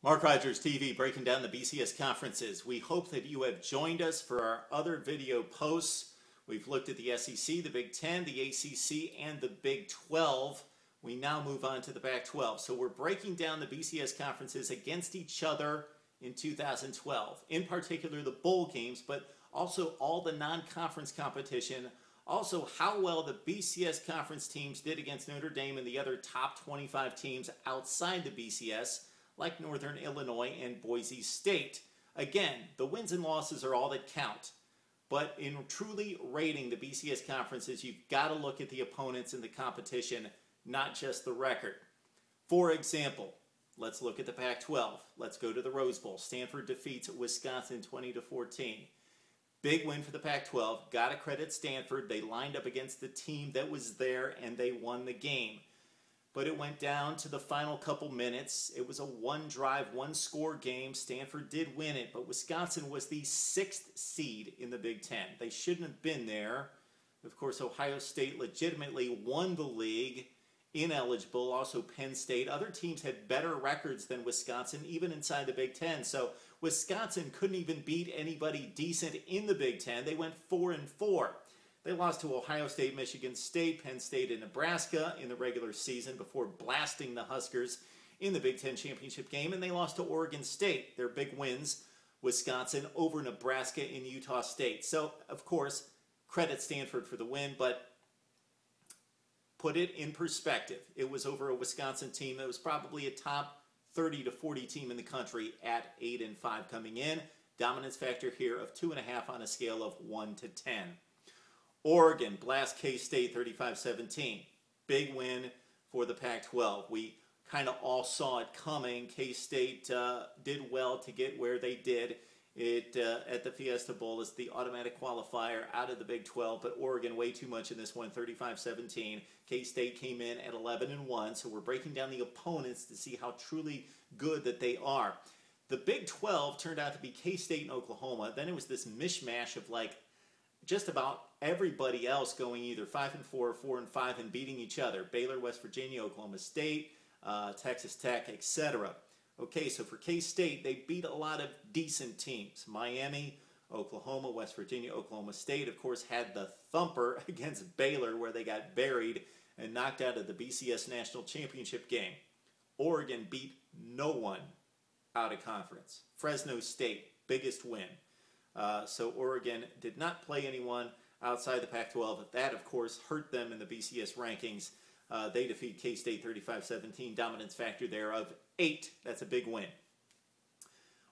Mark Rogers TV breaking down the BCS conferences. We hope that you have joined us for our other video posts. We've looked at the SEC, the Big Ten, the ACC, and the Big 12. We now move on to the Pac-12. So we're breaking down the BCS conferences against each other in 2012. In particular, the bowl games, but also all the non-conference competition. Also, how well the BCS conference teams did against Notre Dame and the other top 25 teams outside the BCS, like Northern Illinois and Boise State. Again, the wins and losses are all that count. But in truly rating the BCS conferences, you've got to look at the opponents in the competition, not just the record. For example, let's look at the Pac-12. Let's go to the Rose Bowl. Stanford defeats Wisconsin 20-14. Big win for the Pac-12. Got to credit Stanford. They lined up against the team that was there and they won the game. But it went down to the final couple minutes. It was a one-drive, one-score game. Stanford did win it, but Wisconsin was the 6th seed in the Big Ten. They shouldn't have been there. Of course, Ohio State legitimately won the league, ineligible. Also, Penn State. Other teams had better records than Wisconsin, even inside the Big Ten. So Wisconsin couldn't even beat anybody decent in the Big Ten. They went 4-4. They lost to Ohio State, Michigan State, Penn State, and Nebraska in the regular season before blasting the Huskers in the Big Ten championship game. And they lost to Oregon State, their big wins, Wisconsin over Nebraska and Utah State. So, of course, credit Stanford for the win, but put it in perspective. It was over a Wisconsin team that was probably a top 30 to 40 team in the country at 8-5 coming in. Dominance factor here of 2.5 on a scale of 1 to 10. Oregon blast K-State 35-17. Big win for the Pac-12. We kind of all saw it coming. K-State did well to get where they did. It at the Fiesta Bowl is the automatic qualifier out of the Big 12, but Oregon way too much in this one, 35-17. K-State came in at 11-1, so we're breaking down the opponents to see how truly good that they are. The Big 12 turned out to be K-State and Oklahoma. Then it was this mishmash of like just about everybody else going either 5-4 or 4-5 and beating each other. Baylor, West Virginia, Oklahoma State, Texas Tech, etc. Okay, so for K-State, they beat a lot of decent teams. Miami, Oklahoma, West Virginia, Oklahoma State, of course, had the thumper against Baylor where they got buried and knocked out of the BCS National Championship game. Oregon beat no one out of conference. Fresno State, biggest win. So Oregon did not play anyone outside the Pac-12. That, of course, hurt them in the BCS rankings. They defeat K-State 35-17. Dominance factor there of 8. That's a big win.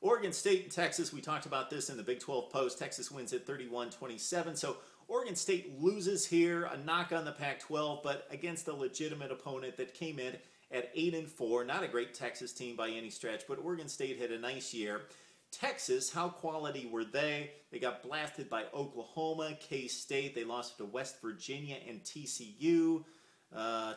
Oregon State and Texas, we talked about this in the Big 12 post. Texas wins at 31-27. So Oregon State loses here, a knock on the Pac-12, but against a legitimate opponent that came in at 8-4. Not a great Texas team by any stretch, but Oregon State had a nice year. Texas, how quality were they? They got blasted by Oklahoma, K-State. They lost to West Virginia and TCU.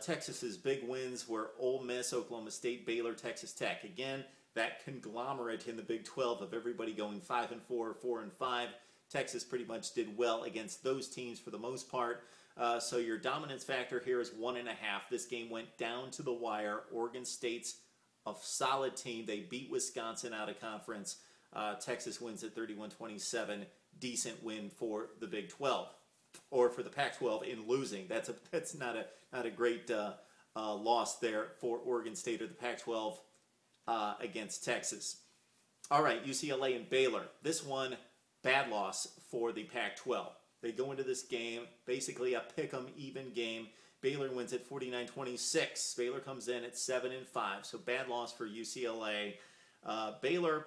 Texas's big wins were Ole Miss, Oklahoma State, Baylor, Texas Tech. Again, that conglomerate in the Big 12 of everybody going 5-4, 4-5. Texas pretty much did well against those teams for the most part. So your dominance factor here is 1.5. This game went down to the wire. Oregon State's a solid team. They beat Wisconsin out of conference. Texas wins at 31-27. Decent win for the Big 12, or for the Pac-12 in losing. That's not a great loss there for Oregon State or the Pac-12 against Texas. All right, UCLA and Baylor. This one, bad loss for the Pac-12. They go into this game basically a pick-em even game. Baylor wins at 49-26. Baylor comes in at 7-5, so bad loss for UCLA. Baylor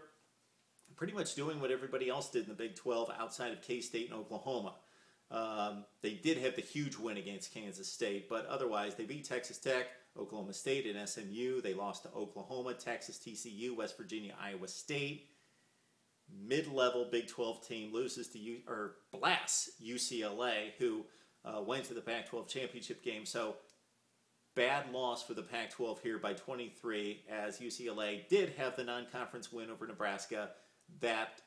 pretty much doing what everybody else did in the Big 12 outside of K-State and Oklahoma. They did have the huge win against Kansas State, but otherwise they beat Texas Tech, Oklahoma State, and SMU. They lost to Oklahoma, Texas, TCU, West Virginia, Iowa State. Mid-level Big 12 team loses to blasts UCLA, who went to the Pac-12 championship game. So bad loss for the Pac-12 here by 23, as UCLA did have the non-conference win over Nebraska. That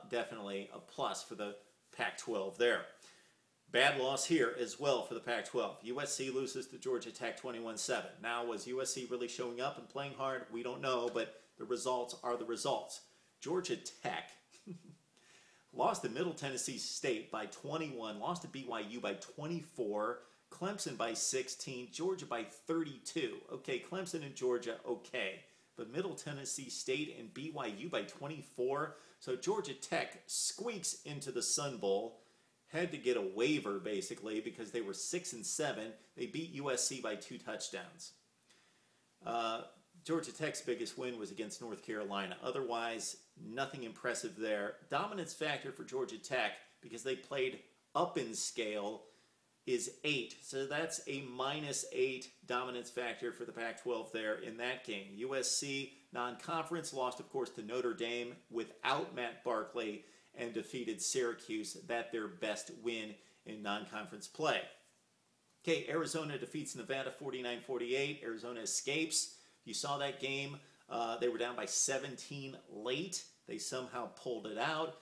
definitely a plus for the Pac-12 there. Bad loss here as well for the Pac-12. USC loses to Georgia Tech 21-7. Now, was USC really showing up and playing hard? We don't know, but The results are the results. Georgia Tech lost to Middle Tennessee State by 21, lost to BYU by 24, Clemson by 16, Georgia by 32. Okay, Clemson and Georgia, okay. But Middle Tennessee State and BYU by 24. So Georgia Tech squeaks into the Sun Bowl. Had to get a waiver, basically, because they were 6-7. They beat USC by 2 touchdowns. Georgia Tech's biggest win was against North Carolina. Otherwise, nothing impressive there. Dominance factor for Georgia Tech, because they played up in scale, is 8. So that's a -8 dominance factor for the Pac-12 there in that game. USC non-conference lost, of course, to Notre Dame without Matt Barkley and defeated Syracuse. That's their best win in non-conference play. Okay, Arizona defeats Nevada 49-48. Arizona escapes. If you saw that game, they were down by 17 late. They somehow pulled it out.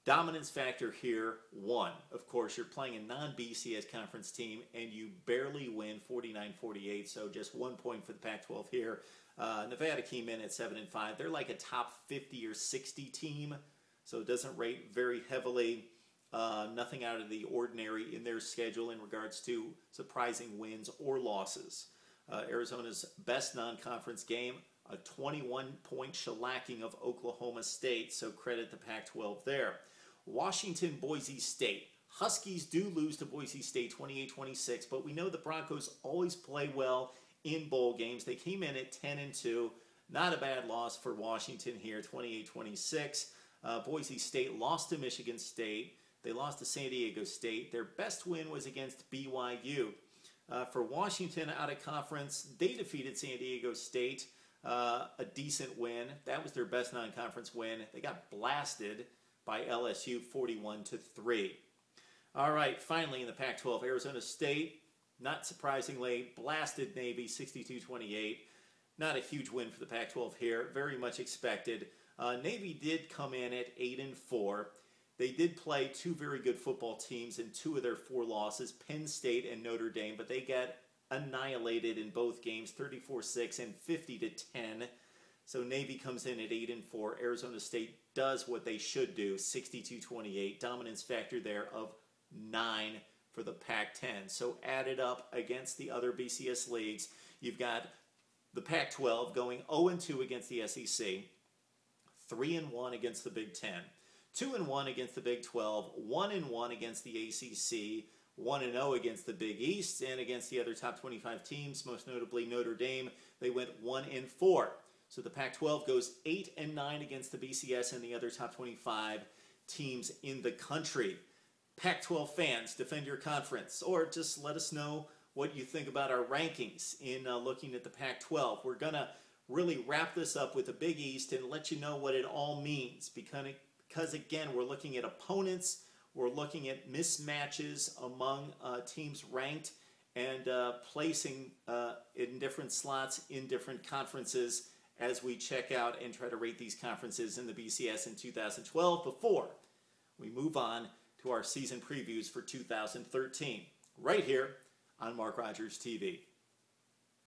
Dominance factor here, 1. Of course, you're playing a non-BCS conference team, and you barely win 49-48, so just 1 point for the Pac-12 here. Nevada came in at 7-5. They're like a top 50 or 60 team, so it doesn't rate very heavily. Nothing out of the ordinary in their schedule in regards to surprising wins or losses. Arizona's best non-conference game, a 21-point shellacking of Oklahoma State, so credit the Pac-12 there. Washington, Boise State. Huskies do lose to Boise State 28-26, but we know the Broncos always play well in bowl games. They came in at 10-2. Not a bad loss for Washington here, 28-26. Boise State lost to Michigan State. They lost to San Diego State. Their best win was against BYU. For Washington out of conference, they defeated San Diego State. A decent win. That was their best non-conference win. They got blasted by LSU 41-3. All right, finally in the Pac-12, Arizona State, not surprisingly, blasted Navy 62-28. Not a huge win for the Pac-12 here. Very much expected. Navy did come in at 8-4. They did play 2 very good football teams in 2 of their 4 losses, Penn State and Notre Dame, but they got annihilated in both games, 34-6 and 50-10. So Navy comes in at 8-4. Arizona State does what they should do, 62-28. Dominance factor there of 9 for the Pac-10. So added up against the other BCS leagues, you've got the Pac-12 going 0-2 against the SEC, 3-1 against the Big Ten, 2-1 against the Big 12, 1-1 against the ACC, 1-0 against the Big East, and against the other top 25 teams, most notably Notre Dame, they went 1-4. So the Pac-12 goes 8-9 against the BCS and the other top 25 teams in the country. Pac-12 fans, defend your conference, or just let us know what you think about our rankings in looking at the Pac-12. We're going to really wrap this up with the Big East and let you know what it all means, because again, we're looking at opponents, we're looking at mismatches among teams ranked and placing in different slots in different conferences as we check out and try to rate these conferences in the BCS in 2012 before we move on to our season previews for 2013, right here on Mark Rogers TV.